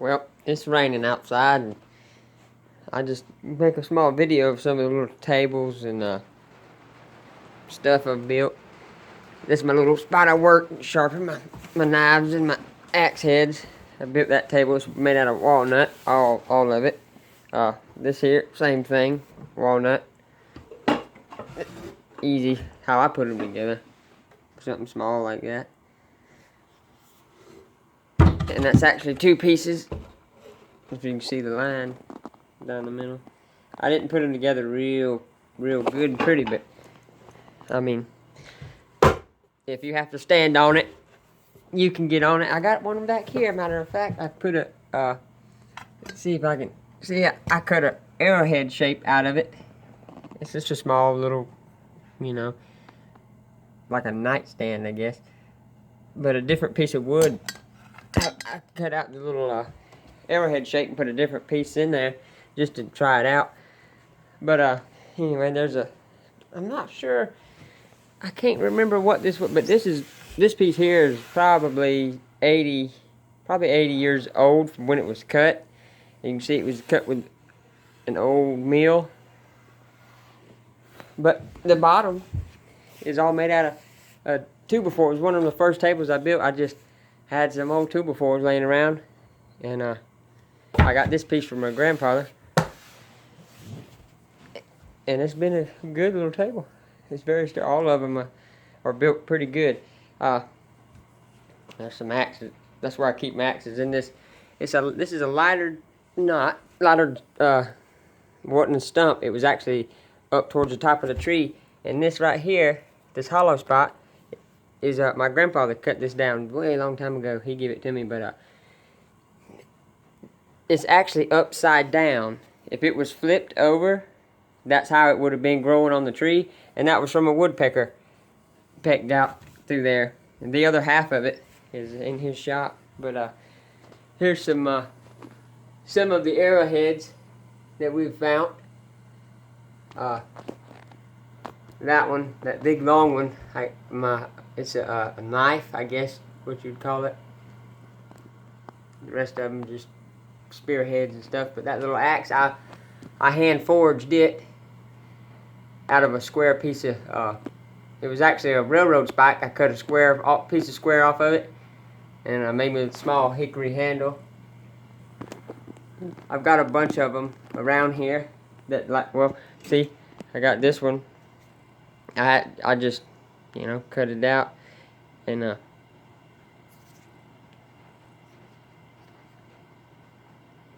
Well, it's raining outside, and I just make a small video of some of the little tables and stuff I've built. This is my little spot I work, sharpen my knives and my axe heads. I built that table. It's made out of walnut, all of it. This here, same thing, walnut. Easy how I put them together. Something small like that. And that's actually two pieces. If you can see the line down the middle. I didn't put them together real good and pretty, but I mean, if you have to stand on it, you can get on it. I got one back here. Matter of fact, I put a let's see if I can see. I cut a arrowhead shape out of it. It's just a small little, like a nightstand, I guess, but a different piece of wood. I cut out the little arrowhead shape and put a different piece in there just to try it out. But anyway, I'm not sure. I can't remember what this was, but this piece here is probably 80 years old from when it was cut. You can see it was cut with an old mill. But the bottom is all made out of 2x4. It was one of the first tables I built. I just had some old 2x4s laying around, and I got this piece from my grandfather, and it's been a good little table. It's all of them are built pretty good. There's some axes. That's where I keep my axes in this. This is a lighter wasn't a stump. It was actually up towards the top of the tree. And this right here, this hollow spot, is my grandfather cut this down way a long time ago. He gave it to me, but it's actually upside down. If it was flipped over, that's how it would have been growing on the tree, and that was from a woodpecker pecked out through there. And the other half of it is in his shop. But here's some of the arrowheads that we've found. That one, that big long one, it's a knife, I guess, what you'd call it. The rest of them just spearheads and stuff. But that little axe, I hand forged it out of a square piece of, it was actually a railroad spike. I cut a piece of square off of it, and I made me a small hickory handle. I've got a bunch of them around here that, see, I got this one. I just, cut it out and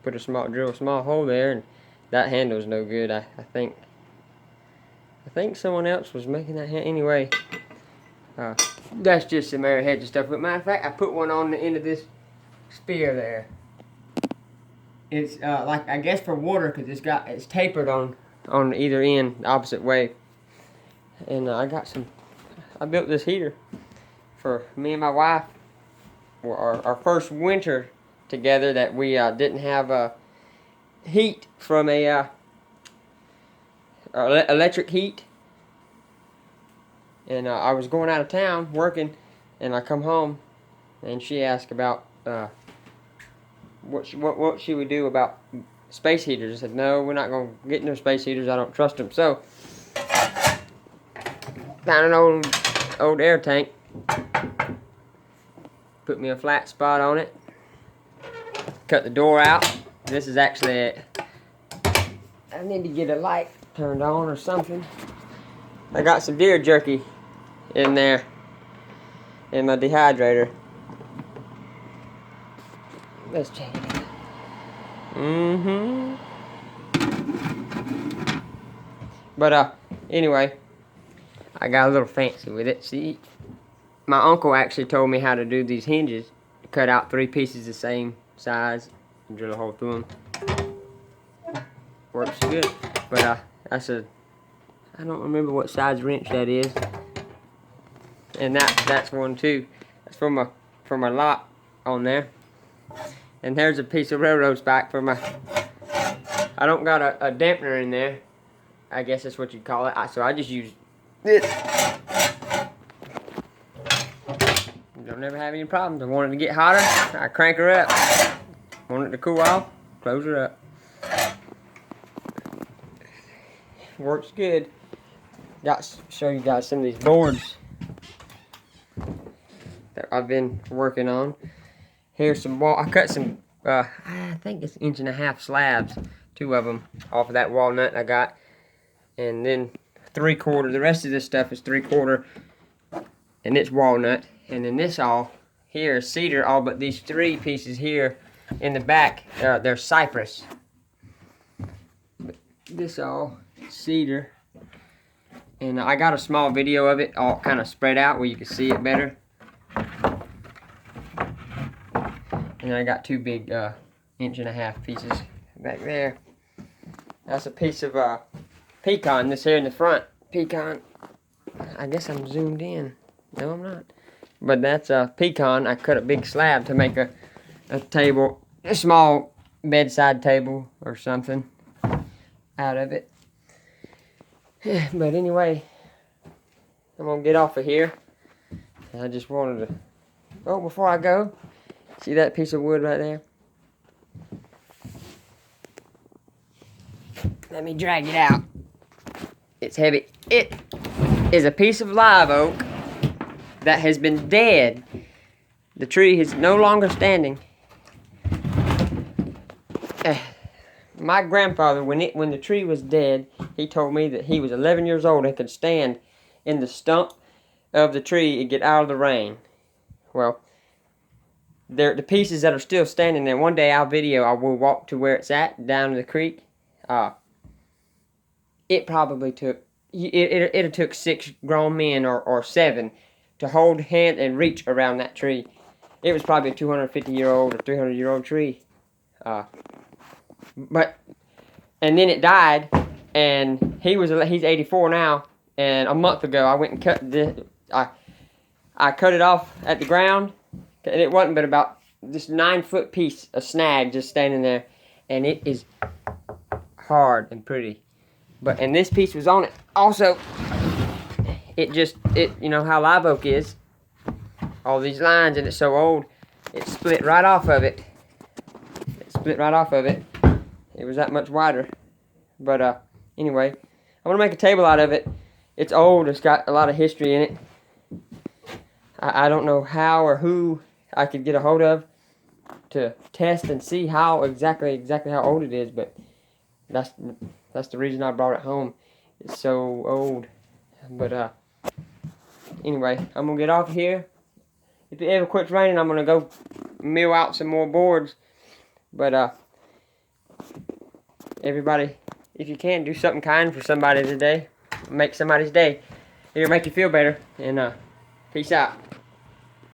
drill a small hole there, and that handle's no good. I think someone else was making that hand anyway. That's just some arrowheads and stuff. But matter of fact, I put one on the end of this spear there. It's like, I guess, for water, because it's tapered on either end, the opposite way. And I built this heater for me and my wife. Our first winter together that we didn't have heat from electric heat. And I was going out of town working, and I come home, and she asked about what she would do about space heaters. I said, no, we're not going to get no space heaters. I don't trust them. So, found an old air tank. Put me a flat spot on it. Cut the door out. This is actually it. I need to get a light turned on or something. I got some deer jerky in there in my dehydrator. Let's change it. But anyway, I got a little fancy with it. See, my uncle actually told me how to do these hinges. Cut out 3 pieces the same size and drill a hole through them. Works good. But I don't remember what size wrench that is. And that's one too. That's for my lock on there. And there's a piece of railroad spike for my. I don't got a dampener in there. I guess that's what you'd call it. So I just use this. Don't never have any problems. I want it to get hotter, I crank her up. Want it to cool off, close it up. Works good. Got to show you guys some of these boards that I've been working on. Here's some wall. I cut some, I think it's 1.5 inch slabs, 2 of them, off of that walnut I got. And then 3/4, the rest of this stuff is 3/4, and it's walnut. And then this all here is cedar, all but these 3 pieces here in the back, they're cypress. But this all cedar. And I got a small video of it all kind of spread out where you can see it better. And I got 2 big 1.5 inch pieces back there. That's a piece of pecan, this here in the front. Pecan. I guess I'm zoomed in. No, I'm not. But that's a pecan. I cut a big slab to make a table, a small bedside table or something out of it. But anyway, I'm gonna get off of here. I just wanted to, oh, before I go, see that piece of wood right there? Let me drag it out. It's heavy. It is a piece of live oak that has been dead. The tree is no longer standing. My grandfather, when the tree was dead, he told me that he was 11 years old and could stand in the stump of the tree and get out of the rain. Well, the pieces that are still standing there, one day I will walk to where it's at, down the creek. It probably took, it took 6 grown men or 7 to hold hand and reach around that tree. It was probably a 250-year-old or 300-year-old tree. And then it died, and he's 84 now. And a month ago, I went and cut I cut it off at the ground, and it wasn't but about this 9-foot piece of snag just standing there, and it is hard and pretty. And this piece was on it also. You know how live oak is, all these lines, and it's so old, it split right off of it. It was that much wider. But anyway, I'm gonna make a table out of it. It's old, it's got a lot of history in it. I don't know how or who I could get a hold of to test and see how exactly how old it is, but that's the reason I brought it home. It's so old. But anyway, I'm gonna get off here. If it ever quits raining, I'm gonna go mill out some more boards. But everybody, if you can, do something kind for somebody today. Make somebody's day. It'll make you feel better. And peace out.